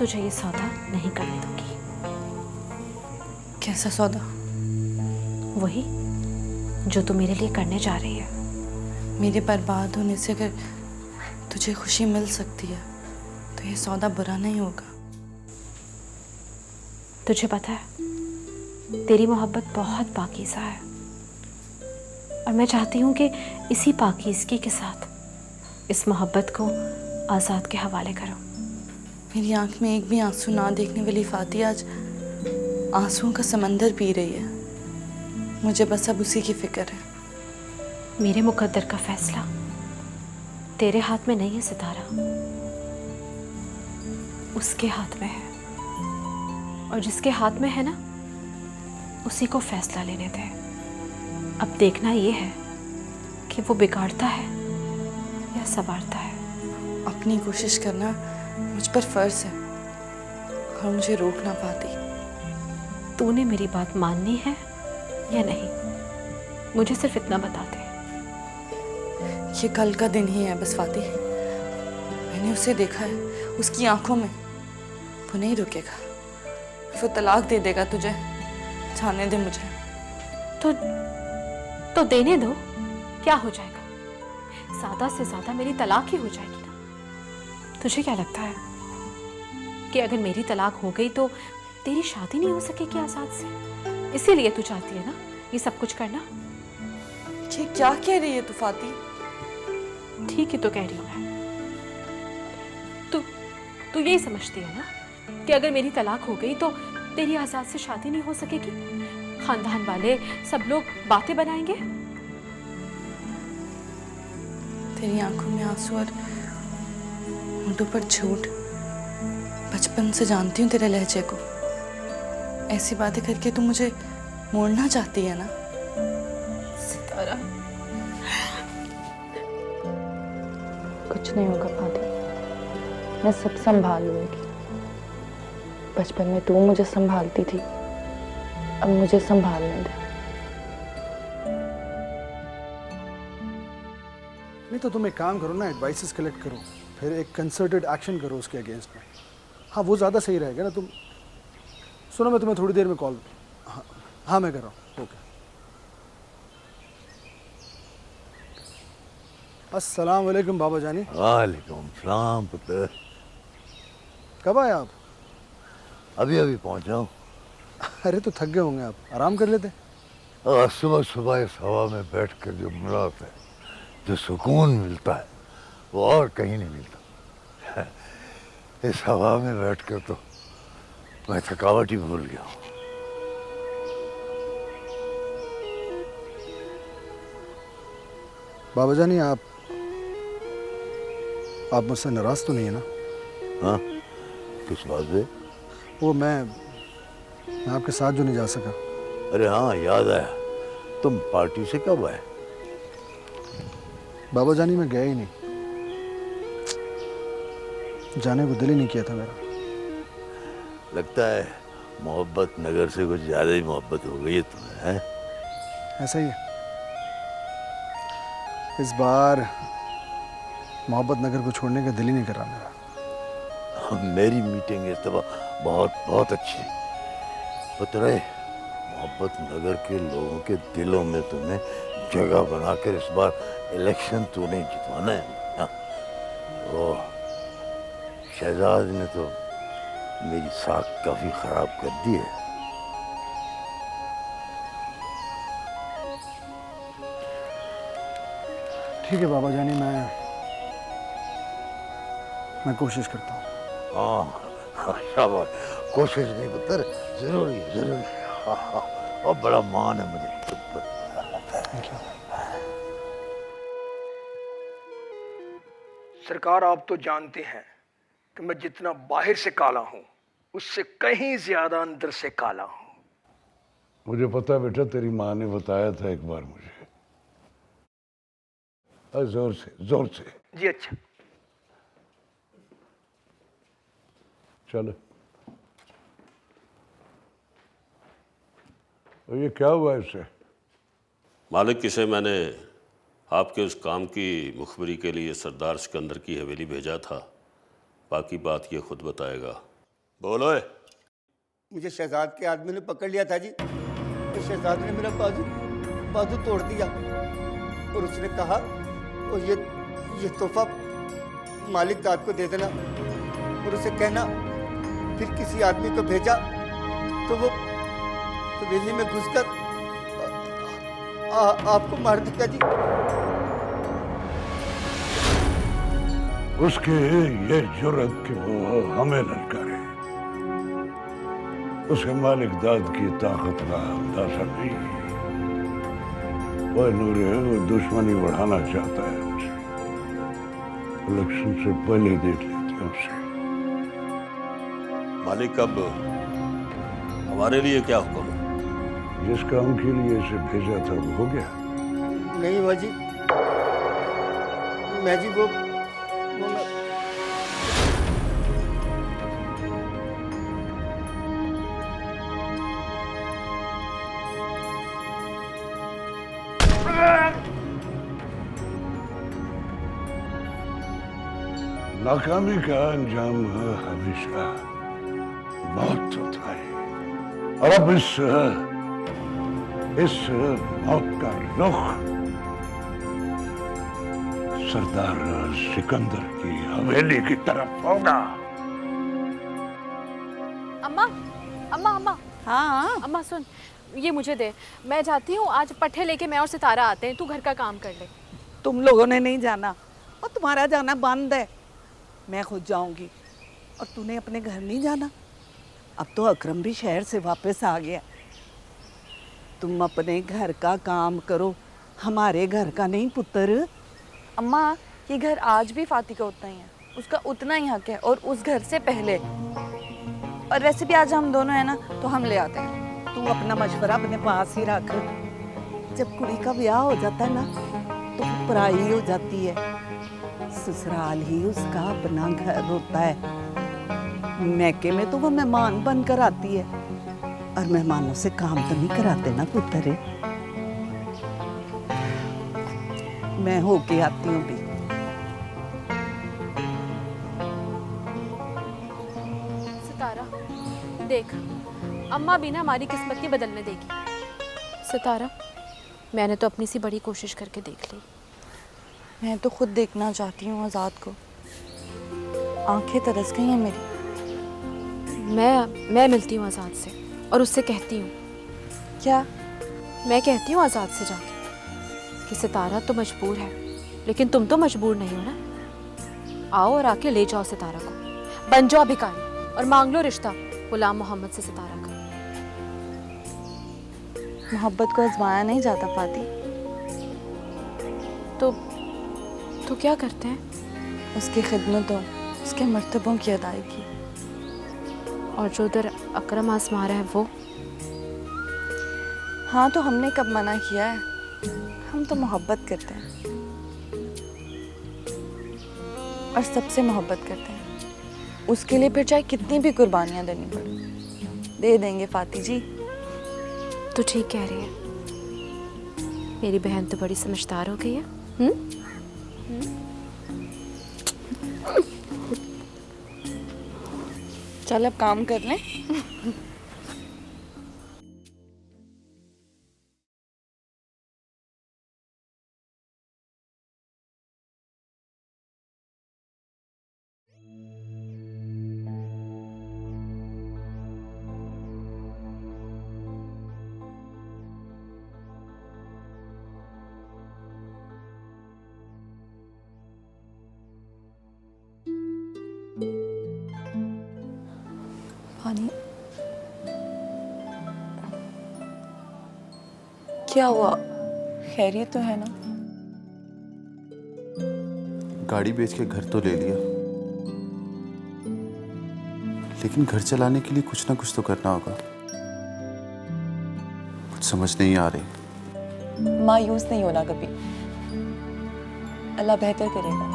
तुझे ये सौदा नहीं करने दूंगी। कैसा सौदा? वही जो तू मेरे लिए करने जा रही है। मेरे बर्बाद होने से अगर तुझे खुशी मिल सकती है तो ये सौदा बुरा नहीं होगा। तुझे पता है तेरी मोहब्बत बहुत पाकीज़ा है और मैं चाहती हूँ कि इसी पाकीज़गी के साथ इस मोहब्बत को आज़ाद के हवाले करो। मेरी आंख में एक भी आंसू ना देखने वाली फाती आज आंसुओं का समंदर पी रही है। मुझे बस अब उसी की फिक्र है। मेरे मुकद्दर का फैसला तेरे हाथ में नहीं है सितारा, उसके हाथ में है। और जिसके हाथ में है ना, उसी को फैसला लेने दे। अब देखना ये है कि वो बिगाड़ता है या संवारता है। अपनी कोशिश करना मुझ पर फर्ज है और मुझे रोक ना पाती। तूने मेरी बात माननी है या नहीं, मुझे सिर्फ इतना बता दे। ये कल का दिन ही है बस फाती। मैंने उसे देखा है, उसकी आंखों में। वो नहीं रुकेगा, वो तलाक दे देगा तुझे। जाने दे मुझे। तो देने दो, क्या हो जाएगा? ज्यादा से ज्यादा मेरी तलाक ही हो जाएगी ना। तुझे क्या लगता है कि अगर मेरी तलाक हो गई तो तेरी शादी नहीं हो सकेगी आजाद से? इसीलिए तू चाहती है ना ये सब कुछ करना? ये क्या कह रही है तू फाती? ठीक ही तो कह रही हूँ मैं। तू यही समझती है ना कि अगर मेरी तलाक हो गई तो तेरी आजाद से शादी नहीं हो सकेगी? खानदान वाले सब लोग बातें बनाएंगे। तेरी आंखों में आंसू और होंठों पर झूठ। बचपन से जानती हूँ तेरे लहजे को। ऐसी बातें करके तू मुझे मोड़ना चाहती है ना? सितारा, कुछ नहीं होगा फाती, मैं सब संभाल लूंगी। बचपन में तू मुझे संभालती थी, अब मुझे संभालने दे। नहीं तो तुम एक काम करो ना, एडवाइसेस कलेक्ट करो, फिर एक कंसर्टेड एक्शन करो उसके अगेंस्ट में। हाँ वो ज़्यादा सही रहेगा ना। तुम सुनो, मैं तुम्हें थोड़ी देर में कॉल। हाँ मैं कर रहा हूँ। ओके। अस्सलाम वालेकुम बाबा जानी। वालेकुम सलाम पुत्र। कब आए आप? अभी अभी पहुंचा हूँ। अरे तो थक गए होंगे आप, आराम कर लेते। और सुबह सुबह इस हवा में बैठकर जो मुलाकात है, जो सुकून मिलता है, वो और कहीं नहीं मिलता। इस हवा में बैठकर तो मैं थकावट ही भूल गया हूँ। बाबा जानी आप मुझसे नाराज तो नहीं है ना? हाँ, किस बात से? वो मैं आपके साथ जो नहीं जा सका। अरे हाँ, याद आया। तुम पार्टी से कब आए? बाबा जानी मैं गया ही नहीं, जाने को दिल ही नहीं किया था मेरा। लगता है मोहब्बत नगर से कुछ ज्यादा ही मोहब्बत हो गई है तुम्हें, हैं? ऐसा ही है। इस बार मोहब्बत नगर को छोड़ने का दिल ही नहीं कर रहा मेरा। मेरी मीटिंग इस दफा बहुत अच्छी थी। पुत्र, मोहब्बत नगर के लोगों के दिलों में तुम्हें जगह बनाकर इस बार इलेक्शन तूने जितवाना है। हाँ? वो शहजाद ने तो मेरी साख काफी खराब कर दी है। ठीक है बाबा जानी, मैं कोशिश करता हूँ। हाँ, शाबाश। कोशिश नहीं पुत्र, जरूरी जरूरी। और बड़ा मान है मुझे तुम पर। Thank you. सरकार, आप तो जानते हैं कि मैं जितना बाहर से काला हूं, उससे कहीं ज्यादा अंदर से काला हूं। मुझे पता है बेटा, तेरी माँ ने बताया था एक बार मुझे। जोर से जोर से। जी अच्छा। चलो। तो ये क्या हुआ इससे? मालिक, इसे मैंने आपके उस काम की मुखबरी के लिए सरदार सिकंदर की हवेली भेजा था। बाकी बात ये खुद बताएगा। बोलो। मुझे शहजाद के आदमी ने पकड़ लिया था जी। तो शहजाद ने मेरा बाजू बाजू तोड़ दिया और उसने कहा और ये तोहफा मालिक दाद को दे देना और उसे कहना फिर किसी आदमी को भेजा तो वो हवेली में घुसकर आपको मार देगा जी। उसके ये जुर्रत कि वो हमें ललकारे, उसे मालिक दाद की ताकत का अंदाजा नहीं। वो नूरे वो दुश्मनी बढ़ाना चाहता है हमसे। इलेक्शन से पहले देख लेते हैं उसे। मालिक अब हमारे लिए क्या हुक्म है? जिस काम के लिए इसे भेजा था वो हो गया। नहीं हुआ जी। मैं जी वो नाकामी का अंजाम हमेशा मौत होता है, और अब इस मौत का रुख सरदार सिकंदर की हवेली की तरफ होगा। अम्मा अम्मा अम्मा हाँ अम्मा सुन, ये मुझे दे, मैं जाती हूँ। आज पट्टे लेके मैं और सितारा आते हैं, तू घर का काम कर ले। तुम लोगों ने नहीं जाना और तुम्हारा जाना बंद है। मैं खुद जाऊंगी। और तूने अपने घर नहीं जाना? अब तो अकरम भी शहर से वापस आ गया। तुम अपने घर का काम करो, हमारे घर का नहीं पुत्र। अम्मा, ये घर आज भी फाती का उतना ही है, उसका उतना ही हक है और उस घर से पहले। और वैसे भी आज हम दोनों हैं ना, तो हम ले आते हैं। तू अपना मशवरा अपने पास ही रख। जब कुड़ी का ब्याह हो जाता है ना तो वो पराई हो जाती है। ससुराल ही उसका अपना घर होता है। मैके में तो वो मेहमान बनकर आती है, और मेहमानों से काम तो नहीं कराते ना पुत्र। मैं होके आती हूँ भी। सितारा देख, अम्मा भी ना हमारी किस्मत नहीं बदलने देगी। सितारा, मैंने तो अपनी सी बड़ी कोशिश करके देख ली। मैं तो खुद देखना चाहती हूँ आज़ाद को। आंखें तरस गई हैं मेरी। मैं मिलती हूँ आज़ाद से और उससे कहती हूँ। क्या? मैं कहती हूँ आज़ाद से जाके कि सितारा तो मजबूर है, लेकिन तुम तो मजबूर नहीं हो ना। आओ और आके ले जाओ सितारा को, बन जाओ भिखारी और मांग लो रिश्ता गुलाम मोहम्मद से सितारा का। मोहब्बत को आजमाया नहीं जाता फाती। तो क्या करते हैं? उसकी खिदमतों, उसके मर्तबों की अदायगी। और जो उधर अकरम आजमा रहा है वो? हाँ, तो हमने कब मना किया है? हम तो मोहब्बत करते हैं और सबसे मोहब्बत करते हैं। उसके लिए फिर चाहे कितनी भी कुर्बानियाँ देनी पड़े, दे देंगे फाती जी। तो ठीक कह रही है। मेरी बहन तो बड़ी समझदार हो गई है। चल अब काम कर लें। पानी क्या हुआ? खैरियत तो है ना? गाड़ी बेच के घर तो ले लिया, लेकिन घर चलाने के लिए कुछ ना कुछ तो करना होगा। कुछ समझ नहीं आ रही। मायूस नहीं होना कभी, अल्लाह बेहतर करेगा।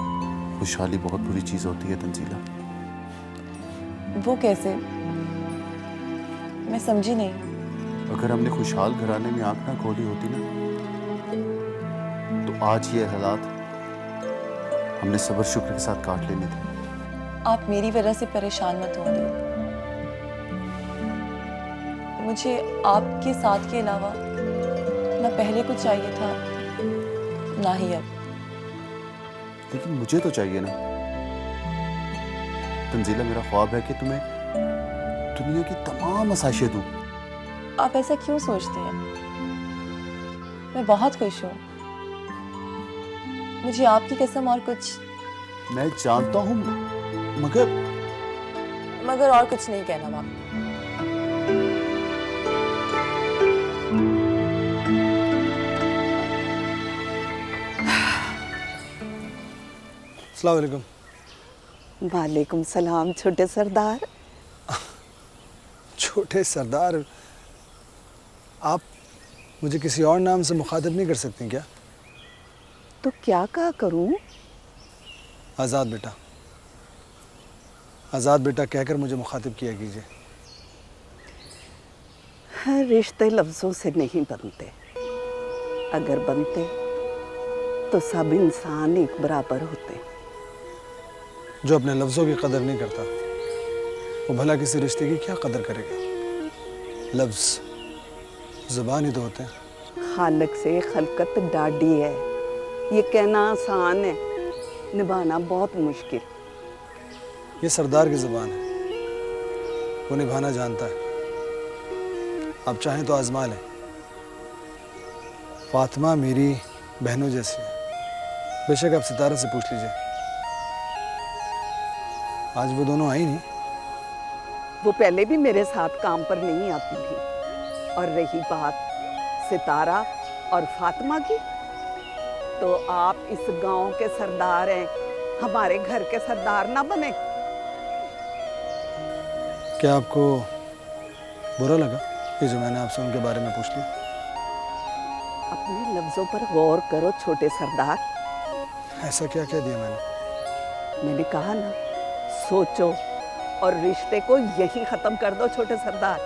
खुशहाली बहुत बुरी चीज होती है तंजीला। वो कैसे? मैं समझी नहीं। अगर हमने खुशहाल घराने में आंख ना खोली होती ना, तो आज ये हालात हमने सब्र शुक्र के साथ काट लेने थे। आप मेरी वजह से परेशान मत होइए। मुझे आपके साथ के अलावा ना पहले कुछ चाहिए था ना ही अब। लेकिन मुझे तो चाहिए ना। तंजीला, मेरा ख्वाब है कि तुम्हें दुनिया की तमाम आसाइशें दूं। आप ऐसा क्यों सोचते हैं? मैं बहुत खुश हूँ। मुझे आपकी कसम और कुछ मैं जानता हूँ, मगर और कुछ नहीं कहना बाप। अस्सलाम वालेकुम। वालेकुम सलाम छोटे सरदार। छोटे सरदार, आप मुझे किसी और नाम से मुखातिब नहीं कर सकती क्या? तो क्या कहा करूं? आज़ाद बेटा, आज़ाद बेटा कहकर मुझे मुखातिब किया कीजिए। हर रिश्ते लफ्ज़ों से नहीं बनते। अगर बनते तो सब इंसान एक बराबर होते। जो अपने लफ्ज़ों की कदर नहीं करता वो भला किसी रिश्ते की क्या कदर करेगा? लफ्ज़ ज़ुबान ही तो होते हैं। खालक से खलकत डाडी है, ये कहना आसान है, निभाना बहुत मुश्किल। ये सरदार की ज़ुबान है, वो निभाना जानता है। आप चाहें तो आजमा लें। फातिमा मेरी बहनों जैसी है, बेशक आप सितारा से पूछ लीजिए। आज वो दोनों आई नहीं। वो पहले भी मेरे साथ काम पर नहीं आती थी। और रही बात सितारा और फातिमा की, तो आप इस गांव के सरदार हैं, हमारे घर के सरदार ना बने। क्या आपको बुरा लगा ये जो मैंने आपसे उनके बारे में पूछ लिया? अपने लफ्जों पर गौर करो छोटे सरदार। ऐसा क्या कह दिया मैंने? मैंने कहा ना, सोचो और रिश्ते को यही खत्म कर दो छोटे सरदार।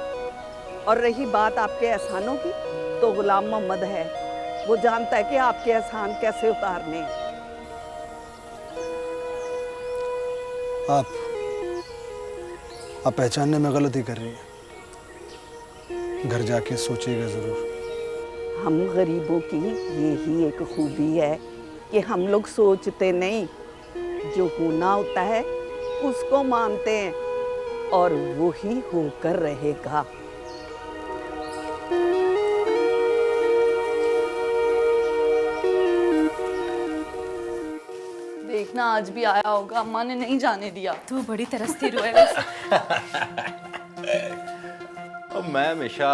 और रही बात आपके एहसानों की, तो गुलाम मोहम्मद है, वो जानता है कि आपके एहसान कैसे उतारने हैं। आप पहचानने में गलती कर रही हैं। घर जाके सोचिएगा ज़रूर। हम गरीबों की यही एक खूबी है कि हम लोग सोचते नहीं, जो होना होता है उसको मानते हैं, और वो ही होकर रहेगा। देखना आज भी आया होगा, अम्मा ने नहीं जाने दिया। तू बड़ी तरसती रू है वैसे। और मैं हमेशा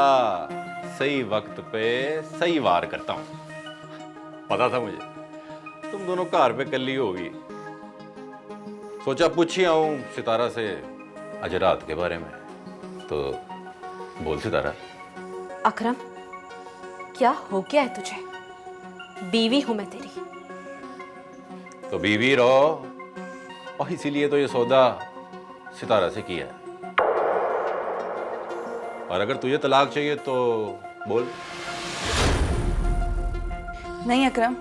सही वक्त पे सही वार करता हूँ। पता था मुझे तुम दोनों कार पे कल ही होगी। सोचा पूछ ही आऊं सितारा से आज रात के बारे में। तो बोल सितारा। अकरम, क्या हो गया है तुझे? बीवी हूं मैं तेरी। तो बीवी रहो, और इसीलिए तो ये सौदा सितारा से किया है। और अगर तुझे तलाक चाहिए तो बोल। नहीं अकरम,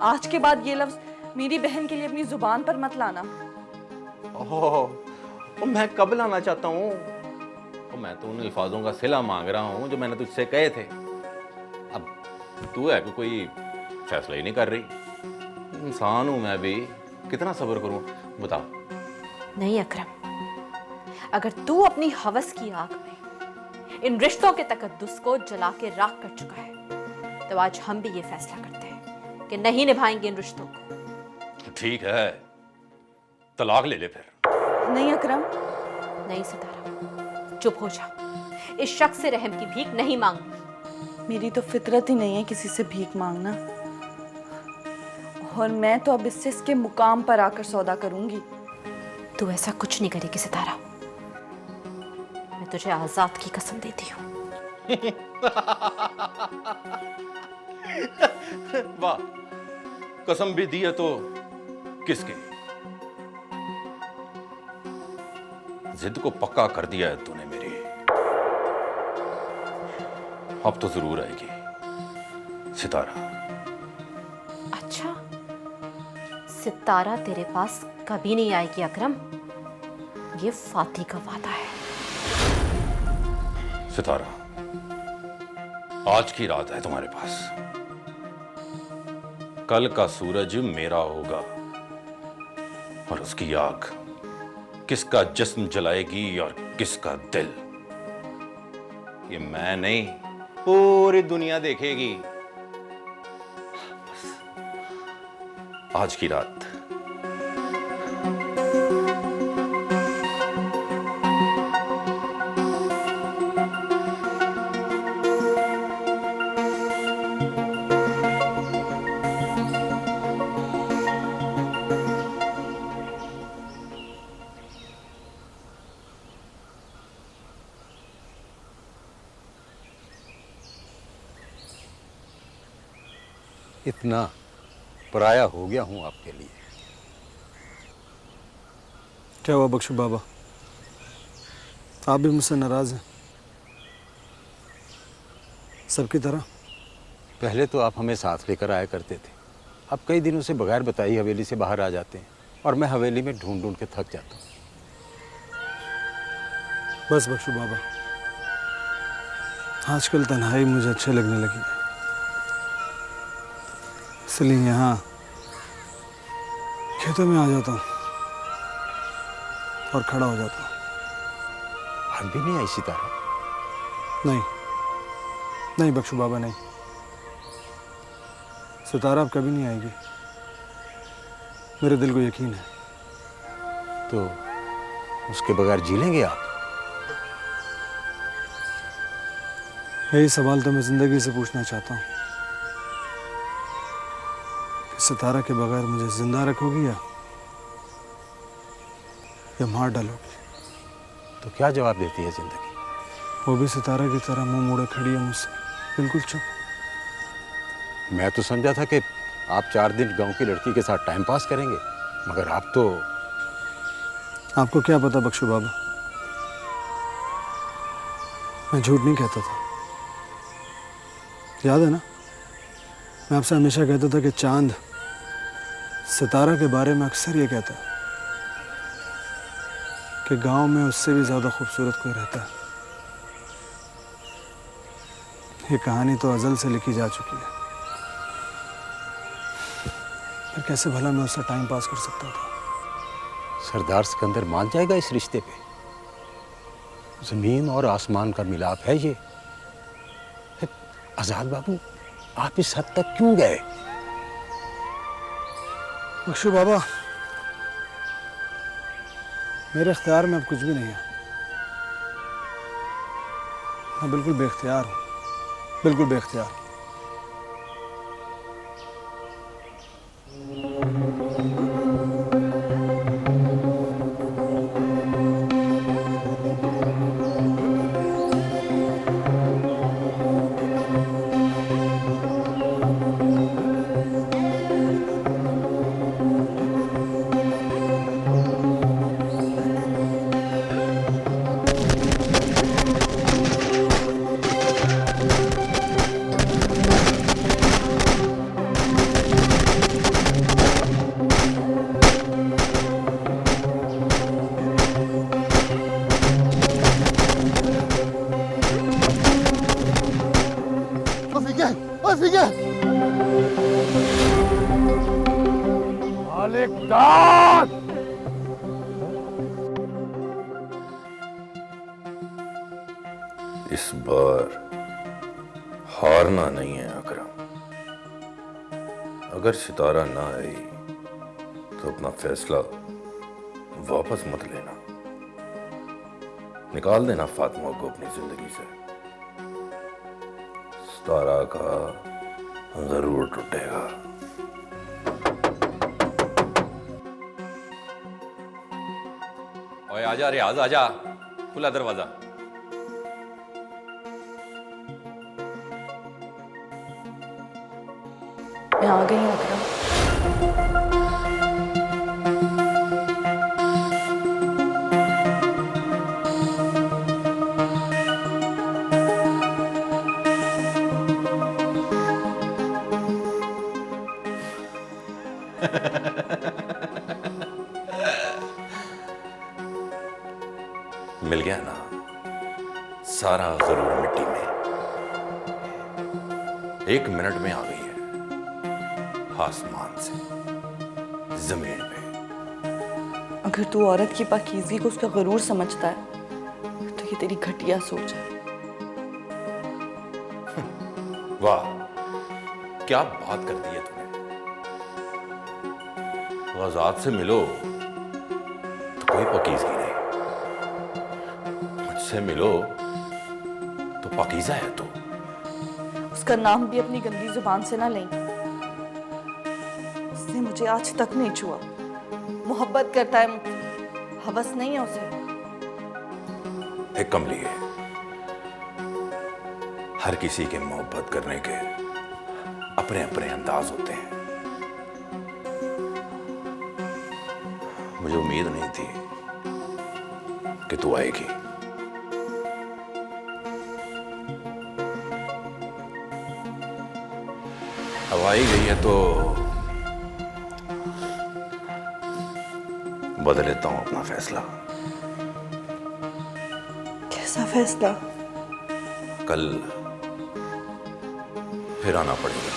आज के बाद ये लफ्ज मेरी बहन के लिए अपनी जुबान पर मत लाना। ओह, मैं कब लाना चाहता हूँ? मैं तो उन अल्फाजों का सिला मांग रहा हूँ जो मैंने तुझसे कहे थे। अब तू है कि कोई फैसला ही नहीं कर रही। इंसान हूं मैं भी, कितना सब्र करूं बताओ। नहीं अकरम, अगर तू अपनी हवस की आग में इन रिश्तों के तकद्दुस को जला के राख कर चुका है, तो आज हम भी ये फैसला करते हैं कि नहीं निभाएंगे इन रिश्तों को। ठीक है, तलाक ले ले फिर। नहीं अकरम। नहीं सितारा, चुप हो जा। इस शख्स से रहम की भीख नहीं मांगनी। मेरी तो फितरत ही नहीं है किसी से भीख मांगना, और मैं तो अब इससे इसके मुकाम पर आकर सौदा करूंगी। तू ऐसा कुछ नहीं करेगी सितारा, मैं तुझे आजाद की कसम देती हूँ। वाह, कसम भी दी है तो किसकी? जिद को पक्का कर दिया है तूने मेरी। अब तो जरूर आएगी सितारा। अच्छा, सितारा तेरे पास कभी नहीं आएगी अकरम। ये फाती का वादा है। सितारा, आज की रात है तुम्हारे पास। कल का सूरज मेरा होगा और उसकी आग किसका जिस्म जलाएगी और किसका दिल, ये मैं नहीं पूरी दुनिया देखेगी। बस आज की रात इतना पराया हो गया हूं आपके लिए। क्या हुआ बख्शू बाबा, आप भी मुझसे नाराज हैं? सबकी तरह? पहले तो आप हमें साथ लेकर आया करते थे, अब कई दिनों से बगैर बताई हवेली से बाहर आ जाते हैं और मैं हवेली में ढूंढ ढूंढ के थक जाता हूँ। बस बख्शू बाबा, आजकल तन्हाई मुझे अच्छे लगने लगी है, इसलिए यहाँ खेतों में आ जाता हूँ और खड़ा हो जाता हूँ। आज भी नहीं आई सितारा? नहीं नहीं बख्शू बाबा, नहीं। सितारा अब कभी नहीं आएगी, मेरे दिल को यकीन है। तो उसके बगैर जी लेंगे आप? यही सवाल तो मैं जिंदगी से पूछना चाहता हूँ कि सितारा के बगैर मुझे जिंदा रखोगी या मार डालोगी? तो क्या जवाब देती है जिंदगी? वो भी सितारा की तरह मुंह मोड़े खड़ी है मुझसे, बिल्कुल चुप। मैं तो समझा था कि आप 4 दिन गांव की लड़की के साथ टाइम पास करेंगे, मगर आप तो... आपको क्या पता बख्शू बाबा, मैं झूठ नहीं कहता था। याद है ना, मैं आपसे हमेशा कहता था कि चांद सितारा के बारे में अक्सर ये कहता है कि गांव में उससे भी ज़्यादा खूबसूरत कोई रहता है। ये कहानी तो अज़ल से लिखी जा चुकी है, फिर कैसे भला मैं उससे टाइम पास कर सकता था? सरदार सिकंदर मान जाएगा इस रिश्ते पे? जमीन और आसमान का मिलाप है ये। आजाद बाबू, आप इस हद तक क्यों गए? बख्शू बाबा, मेरे इख्तियार में अब कुछ भी नहीं है। मैं बिल्कुल बेख्तियार हूँ, बिल्कुल बेख्तियार। इस बार हारना नहीं है अकरम। अगर सितारा ना आई तो अपना फैसला वापस मत लेना, निकाल देना फातिमा को अपनी जिंदगी से। सितारा का जरूर टूटेगा। ओए आजा रियाज, आजा, खुला दरवाजा। मैं आ गई हूँ अकरम। मिल गया ना सारा जरूर मिट्टी में। 1 मिनट में आ गई है आसमान से जमीन पे। अगर तू औरत की पाकीज़गी को उसका गरूर समझता है तो ये तेरी घटिया सोच है। वाह, क्या बात कर दी है तूने। आजाद से मिलो तो कोई पाकीज़गी नहीं, मुझसे मिलो तो पाकीज़ा है तू। उसका नाम भी अपनी गंदी जुबान से ना लें। उसने मुझे आज तक नहीं छुआ। मोहब्बत करता है मुझसे, हवस नहीं है उसे। एक कमली है, हर किसी के मोहब्बत करने के अपने अपने अंदाज होते हैं। मुझे उम्मीद नहीं थी कि तू आएगी। अब आई गई है तो बदल लेता हूं अपना फैसला। कैसा फैसला? कल फिर आना पड़ेगा,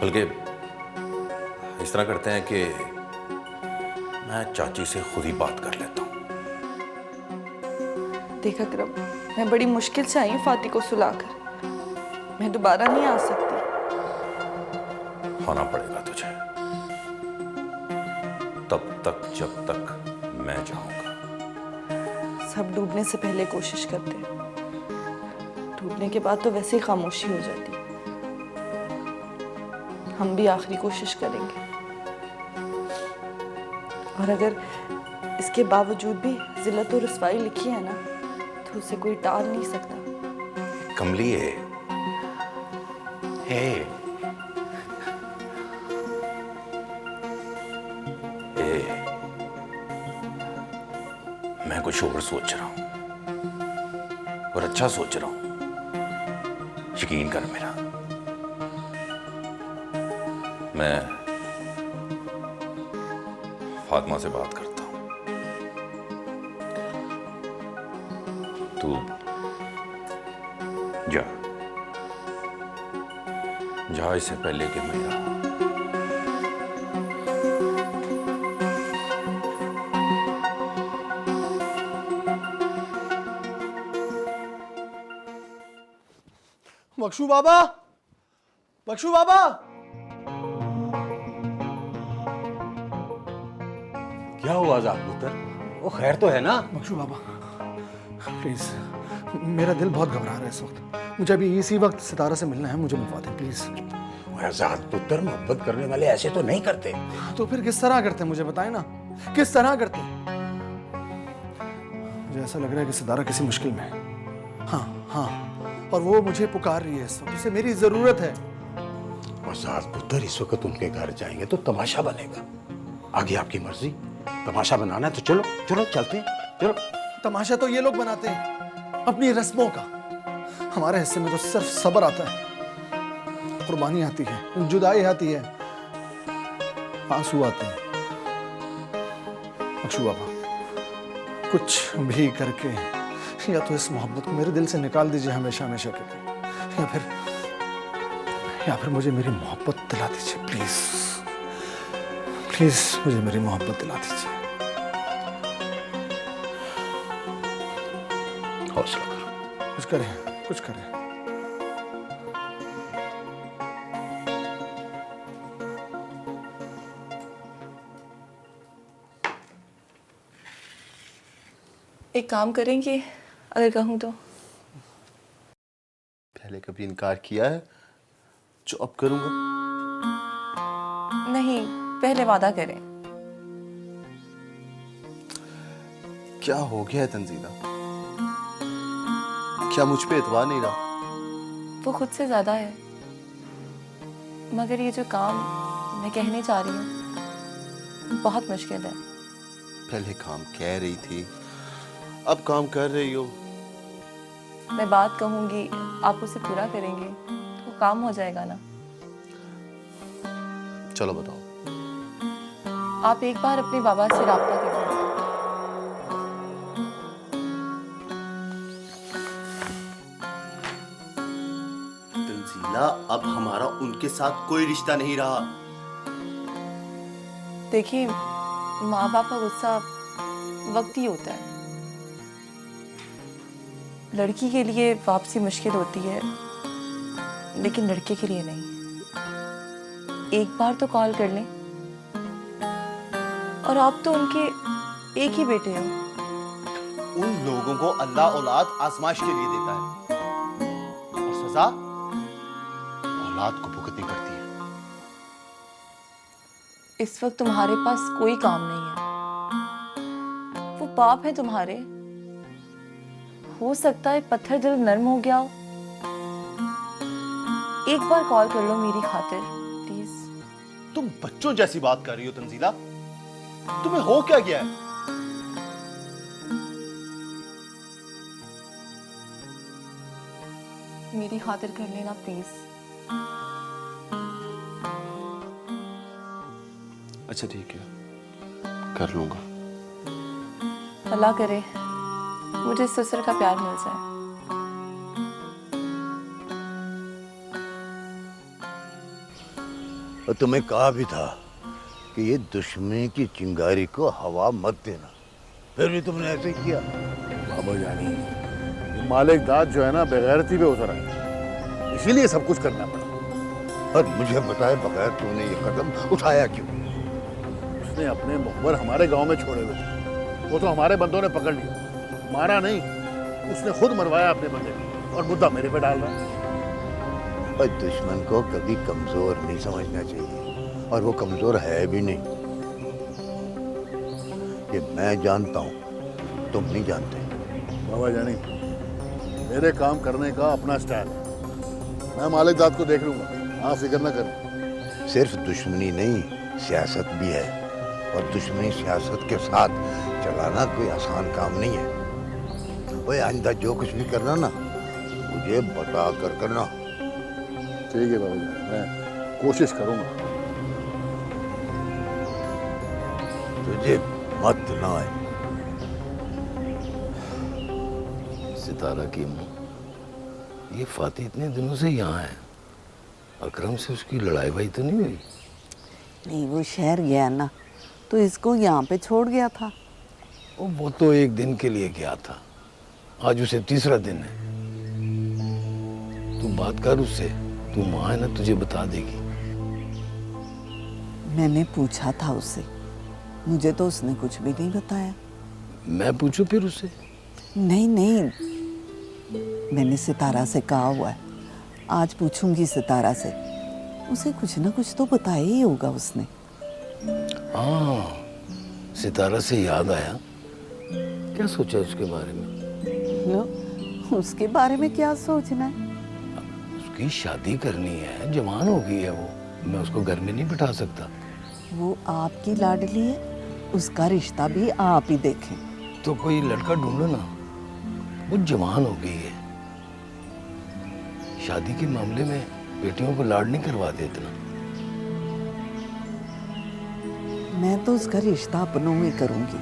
बल्कि इस तरह करते हैं कि मैं चाची से खुद ही बात कर लेता हूं। देख अकरम, मैं बड़ी मुश्किल से आई हूँ फाती को सुलाकर। मैं दोबारा नहीं आ सकती। आना पड़ेगा तुझे, तब तक जब तक मैं चाहूंगा। सब डूबने से पहले कोशिश करते हैं, डूबने के बाद तो वैसे ही खामोशी हो जाती। हम भी आखिरी कोशिश करेंगे, और अगर इसके बावजूद भी जिल्लत और रुसवाई लिखी है ना तो उसे कोई टाल नहीं सकता। कमली है, मैं कुछ और सोच रहा हूं, और अच्छा सोच रहा हूं, यकीन कर मेरा। मैं फातिमा से बात करता हूं, तू जा जा इससे पहले कि मेरा बख्शू बाबा, बख्शू बाबा। क्या हुआ आजाद पुत्र? वो खैर तो है ना? बख्शू बाबा प्लीज, मेरा दिल बहुत घबरा रहा है इस वक्त। मुझे अभी इसी वक्त सितारा से मिलना है, मुझे मिलवा दें प्लीज। आजाद पुत्र, मोहब्बत करने वाले ऐसे तो नहीं करते। तो फिर किस तरह करते हैं मुझे बताएं ना, किस तरह करते हैं? मुझे ऐसा लग रहा है कि सितारा किसी मुश्किल में है। हाँ हाँ, और वो मुझे पुकार रही है इस वक्त, उसे मेरी जरूरत है। आजाद पुत्र, इस वक्त उनके घर जाएंगे तो तमाशा बनेगा। आगे आपकी मर्जी, तमाशा बनाना है तो चलो चलो चलते हैं, चलो। तमाशा तो ये लोग बनाते हैं अपनी रस्मों का। हमारे हिस्से में तो सिर्फ सब्र आता है, कुर्बानी आती है, जुदाई आती है, आंसू आते हैं। बख्शू बाबा, कुछ भी करके या तो इस मोहब्बत को मेरे दिल से निकाल दीजिए हमेशा हमेशा के लिए, या फिर मुझे मेरी मोहब्बत दिला दीजिए प्लीज। प्लीज मुझे मेरी मोहब्बत दिला दीजिए। हौसला करो, कुछ करें, कुछ करें। एक काम करेंगे अगर कहूँ तो? पहले कभी इनकार किया है जो अब करूंगा? नहीं, पहले वादा करें। क्या हो गया है तंजीला? क्या मुझ पे एतबार नहीं रहा? वो खुद से ज्यादा है, मगर ये जो काम मैं कहने जा रही हूँ बहुत मुश्किल है। पहले काम कह रही थी, अब काम कर रही हो। मैं बात कहूंगी, आप उसे पूरा करेंगे तो काम हो जाएगा ना? चलो बताओ। आप एक बार अपने बाबा से राब्ता कर लीजिए। तंजीला, अब हमारा उनके साथ कोई रिश्ता नहीं रहा। देखिए, माँ बाप का गुस्सा वक्त ही होता है। लड़की के लिए वापसी मुश्किल होती है, लेकिन लड़के के लिए नहीं। एक बार तो कॉल कर लें। और आप तो उनके एक ही बेटे हो। उन लोगों को अल्लाह औलाद आजमाइश के लिए देता है, और सजा औलाद को भुगतनी पड़ती है। इस वक्त तुम्हारे पास कोई काम नहीं है। वो बाप है तुम्हारे। हो सकता है पत्थर दिल नरम हो गया हो। एक बार कॉल कर लो मेरी खातिर प्लीज। तुम बच्चों जैसी बात कर रही हो तंजीला। तुम्हें हो क्या गया है? मेरी खातिर कर लेना प्लीज। अच्छा ठीक है, कर लूंगा। अल्लाह करे मुझे ससुर का प्यार मिल जाए। और तुम्हें कहा भी था कि ये दुश्मनी की चिंगारी को हवा मत देना, फिर भी तुमने ऐसे किया। बाबा जानी, मालिक दाद जो है ना बेगैरती पे उतर आया, इसीलिए सब कुछ करना पड़ा। और मुझे बताए बगैर तूने ये कदम उठाया क्यों? उसने अपने मुखबर हमारे गांव में छोड़े हुए थे, वो तो हमारे बंदों ने पकड़ लिया, मारा नहीं, उसने खुद मरवाया अपने बंदे को, और मुद्दा मेरे पे डाल रहा है। और दुश्मन को कभी कमजोर नहीं समझना चाहिए, और वो कमजोर है भी नहीं। ये मैं जानता हूँ, तुम नहीं जानते। बाबा जानी, मेरे काम करने का अपना स्टाइल है। मैं मालिक दाद को देख लूंगा, हाँ फिक्र न करें। सिर्फ दुश्मनी नहीं, सियासत भी है, और दुश्मनी सियासत के साथ चलाना कोई आसान काम नहीं है। ओए आइंदा जो कुछ भी करना ना, मुझे बता कर करना। ठीक है बाबा जानी, मैं कोशिश करूंगा। तुझे मत ना आए। सितारा की अम्मा, ये फाती इतने दिनों से यहाँ है, अकरम से उसकी लड़ाई भाई तो नहीं हुई? नहीं, वो शहर गया ना, तो इसको यहाँ पे छोड़ गया था। वो तो एक दिन के लिए गया था, आज उसे तीसरा दिन है। तू बात कर उससे, तू माँ है ना, तुझे बता देगी। मैंने पूछा था उससे, मुझे तो उसने कुछ भी नहीं बताया। मैं पूछूं फिर उससे? नहीं नहीं, मैंने सितारा से कहा हुआ है, आज पूछूंगी सितारा से। उसे कुछ ना कुछ तो बताया ही होगा उसने। हाँ, सितारा से याद आया, क्या सोचा उसके बारे में? लो, उसके बारे में क्या सोचना है? उसकी शादी करनी है, जवान हो गई है वो, मैं उसको घर में नहीं बिठा सकता। वो आपकी लाडली है, उसका रिश्ता भी आप ही देखें। तो कोई लड़का ढूंढो ना, वो जवान हो गई है। शादी के मामले में बेटियों को लाड नहीं करवा देते ना। मैं तो उसका रिश्ता अपनों में करूंगी।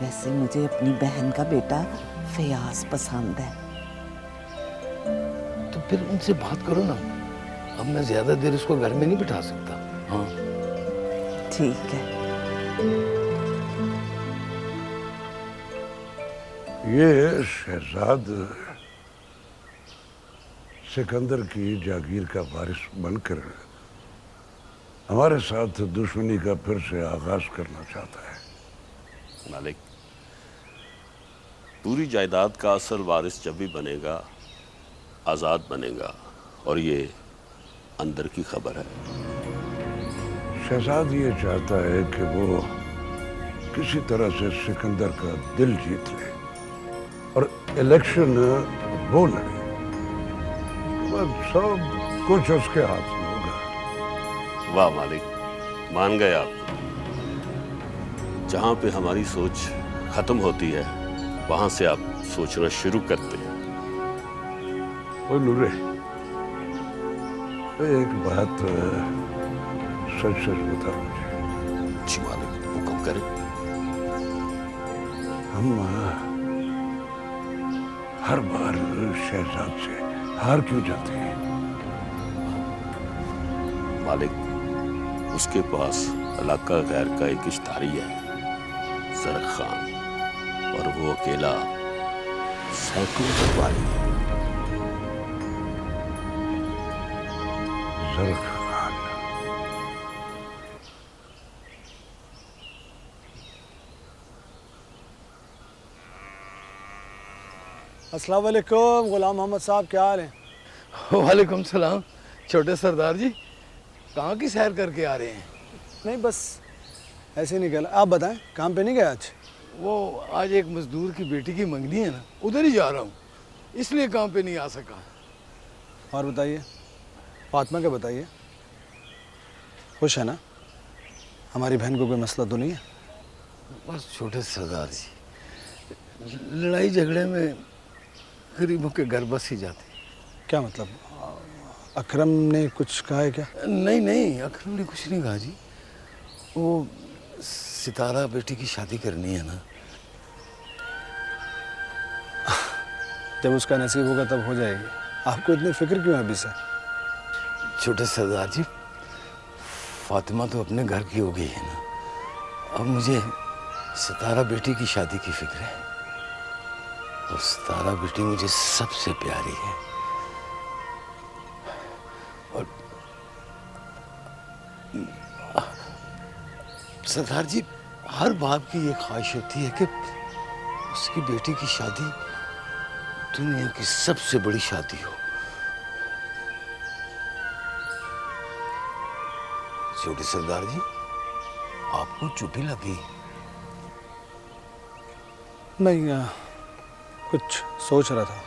वैसे मुझे अपनी बहन का बेटा फयाज पसंद है। तो फिर उनसे बात करो ना, अब मैं ज्यादा देर उसको घर में नहीं बिठा सकता। हाँ ठीक है। ये शहजाद सिकंदर की जागीर का वारिस बनकर हमारे साथ दुश्मनी का फिर से आगाज करना चाहता है। मालिक, पूरी जायदाद का असल वारिस जब भी बनेगा, आज़ाद बनेगा, और ये अंदर की खबर है। शहजाद ये चाहता है कि वो किसी तरह से सिकंदर का दिल जीत ले और इलेक्शन वो लड़े। बस सब कुछ उसके हाथ में होगा। वाह मालिक, मान गए आप। जहां पे हमारी सोच खत्म होती है, वहां से आप सोचना शुरू करते हैं। ओ नूरे, एक बात सच सच बता मुझे। जी करें। हम हर बार शहजाद से हार क्यों जाते हैं? मालिक, उसके पास इलाका गैर का एक इश्तारी है, जरक खान, और वो अकेला सैकड़ों दरबारी है। जरक खान। अस्सलाम वालेकुम गुलाम मोहम्मद साहब, क्या हाल है? वालेकुम सलाम। छोटे सरदार जी, कहाँ की सैर करके आ रहे हैं? नहीं, बस ऐसे ही निकला। आप बताएं, काम पे नहीं गए आज? वो आज एक मजदूर की बेटी की मंगनी है ना, उधर ही जा रहा हूँ, इसलिए काम पे नहीं आ सका। और बताइए, फातिमा का बताइए, खुश है ना? हमारी बहन को कोई मसला तो नहीं है? बस छोटे सरदार जी, लड़ाई झगड़े में गरीबों के घर बस ही जाते। क्या मतलब? अकरम ने कुछ कहा है क्या? नहीं नहीं, अकरम ने कुछ नहीं कहा जी। वो सितारा बेटी की शादी करनी है ना। जब उसका नसीब होगा तब हो जाएगी। आपको इतनी फिक्र क्यों है अभी से? छोटे सरदार जी, फातिमा तो अपने घर की हो गई है ना, अब मुझे सितारा बेटी की शादी की फिक्र है। और सितारा बेटी मुझे सबसे प्यारी है। और सरदार जी, हर बाप की ये ख्वाहिश होती है कि उसकी बेटी की शादी दुनिया की सबसे बड़ी शादी हो। छोटे सरदार जी, आपको चुप्पी लगी? नहीं, कुछ सोच रहा था।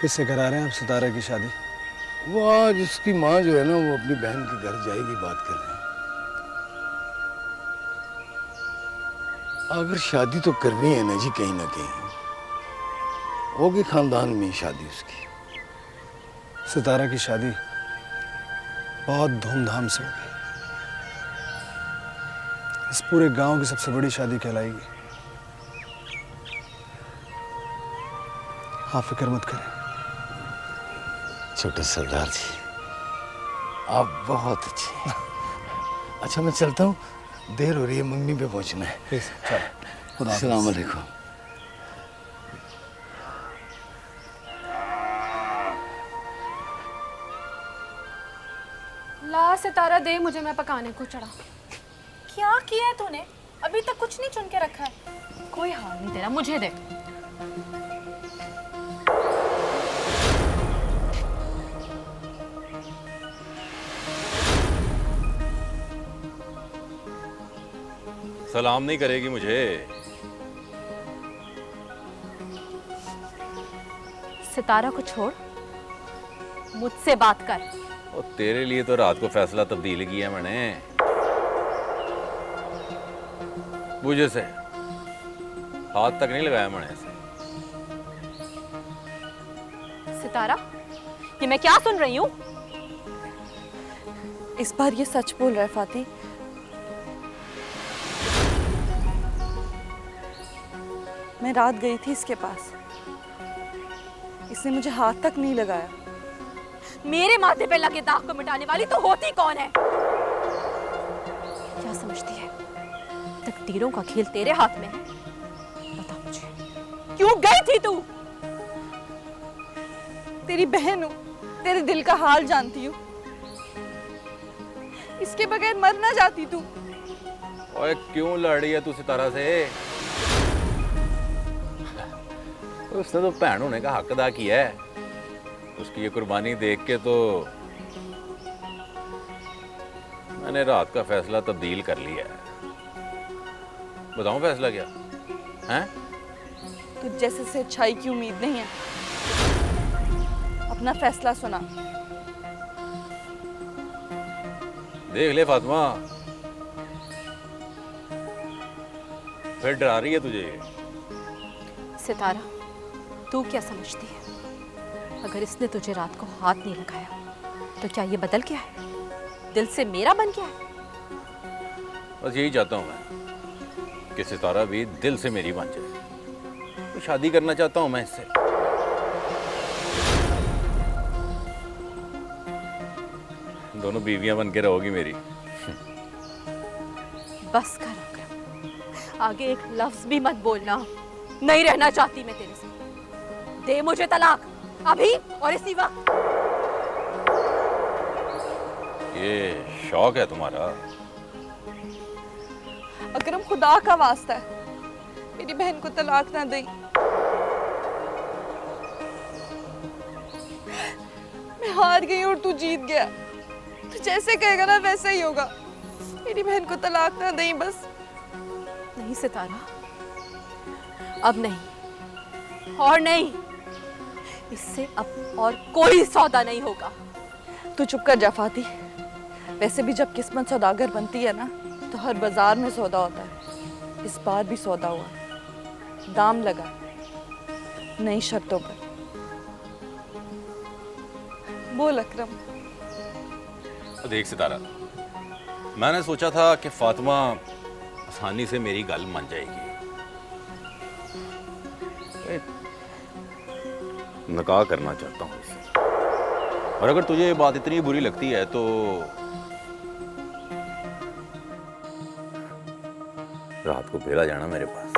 किससे करा रहे हैं आप सितारा की शादी? वो आज उसकी माँ जो है ना, वो अपनी बहन के घर जाएगी बात करने। अगर शादी तो करनी है ना जी, कहीं ना कहीं होगी, खानदान में शादी उसकी। सितारा की शादी बहुत धूमधाम से होगी। इस पूरे गांव की सबसे बड़ी शादी कहलाएगी। आप फिक्र मत करें। छोटे सरदार जी, आप बहुत अच्छे। अच्छा, मैं चलता हूँ, देर हो रही है, मंगनी पे पहुंचना है। चलो, अस्सलाम वालेकुम। ला सितारा दे मुझे, मैं पकाने को चढ़ा। क्या किया है तूने? अभी तक कुछ नहीं चुन के रखा है। कोई हाल नहीं तेरा, मुझे दे। सलाम नहीं करेगी मुझे? सितारा को छोड़, मुझसे बात कर। और तेरे लिए तो रात को फैसला तब्दील किया मैंने। मुझे से हाथ तक नहीं लगाया मैंने ऐसे। सितारा, ये मैं क्या सुन रही हूँ? इस बार ये सच बोल रहा है फाती। मैं रात गई थी इसके पास, इसने मुझे हाथ तक नहीं लगाया। मेरे माथे पे लगे दाग को मिटाने वाली तो होती कौन है? क्या समझती है तकदीरों का खेल तेरे हाथ में है? बता मुझे, क्यों गई थी तू? तेरी बहन हूँ, तेरे दिल का हाल जानती हूँ। इसके बगैर मर ना जाती तू। ओए, क्यों लड़ रही है तू सितारा से? उसने तो भैन होने का हक अदा किया है। उसकी ये कुर्बानी देख के तो मैंने रात का फैसला तब्दील कर लिया है। बताऊं फैसला क्या है? तुझ जैसे से अच्छाई की उम्मीद नहीं है। अपना फैसला सुना। देख ले फातिमा, फिर डरा रही है तुझे। सितारा, तू क्या समझती है? अगर इसने तुझे रात को हाथ नहीं लगाया तो क्या ये बदल गया है? दिल से मेरा बन गया है? बस यही चाहता हूँ मैं कि सितारा भी दिल से मेरी बन जाए। तो शादी करना चाहता हूँ मैं इससे। दोनों बीवियां बन के रहोगी मेरी। बस कर अकरम, आगे एक लफ्ज भी मत बोलना। नहीं रहना चाहती मैं तेरे से। दे मुझे तलाक, अभी और इसी वक्त। ये शौक है तुम्हारा? अकरम, खुदा का वास्ता है, मेरी बहन को तलाक ना दे। मैं हार गई और तू जीत गया। तू जैसे कहेगा ना वैसे ही होगा। मेरी बहन को तलाक ना दे बस। नहीं सितारा, अब नहीं और नहीं। इससे अब और कोई सौदा नहीं होगा। तू चुप कर जा फाती। वैसे भी जब किस्मत सौदागर बनती है ना तो हर बाजार में सौदा होता है। इस बार भी सौदा हुआ, दाम लगा, नई शर्तों पर। बोल अकरम। देख सितारा, मैंने सोचा था कि फातिमा आसानी से मेरी गल मान जाएगी। निकाह करना चाहता हूँ इससे। और अगर तुझे ये बात इतनी बुरी लगती है तो रात को बेला जाना मेरे पास,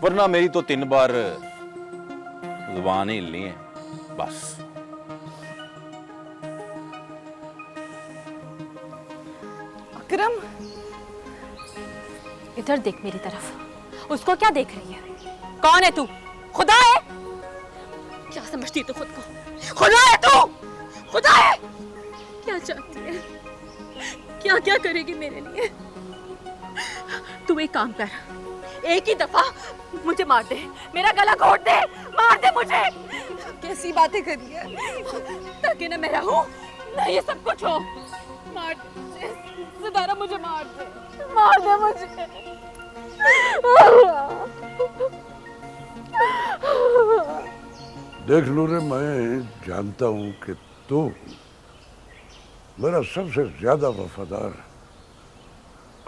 वरना मेरी तो 3 बार जुबान ही हिलनी है बस। अकरम, इधर देख मेरी तरफ। उसको क्या देख रही है? कौन है तू? खुदा है? क्या समझती है तू खुद को? खुदा है तू? खुदा है? क्या चाहती है? क्या क्या करेगी मेरे लिए? तू एक काम कर, एक ही दफा मुझे मार दे, मेरा गला घोट दे, मार दे मुझे। कैसी बातें करी है? ताकि ना मैं रहूं ना ये सब कुछ हो। मार दे सितारा, मुझे मार दे मुझे। देख लो रे, मैं जानता हूं कि तू मेरा सबसे ज्यादा वफादार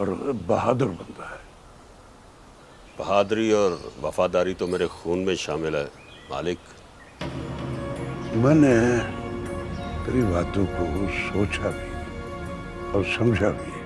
और बहादुर बंदा है। बहादुरी और वफादारी तो मेरे खून में शामिल है मालिक। मैंने तेरी बातों को सोचा भी और समझा भी।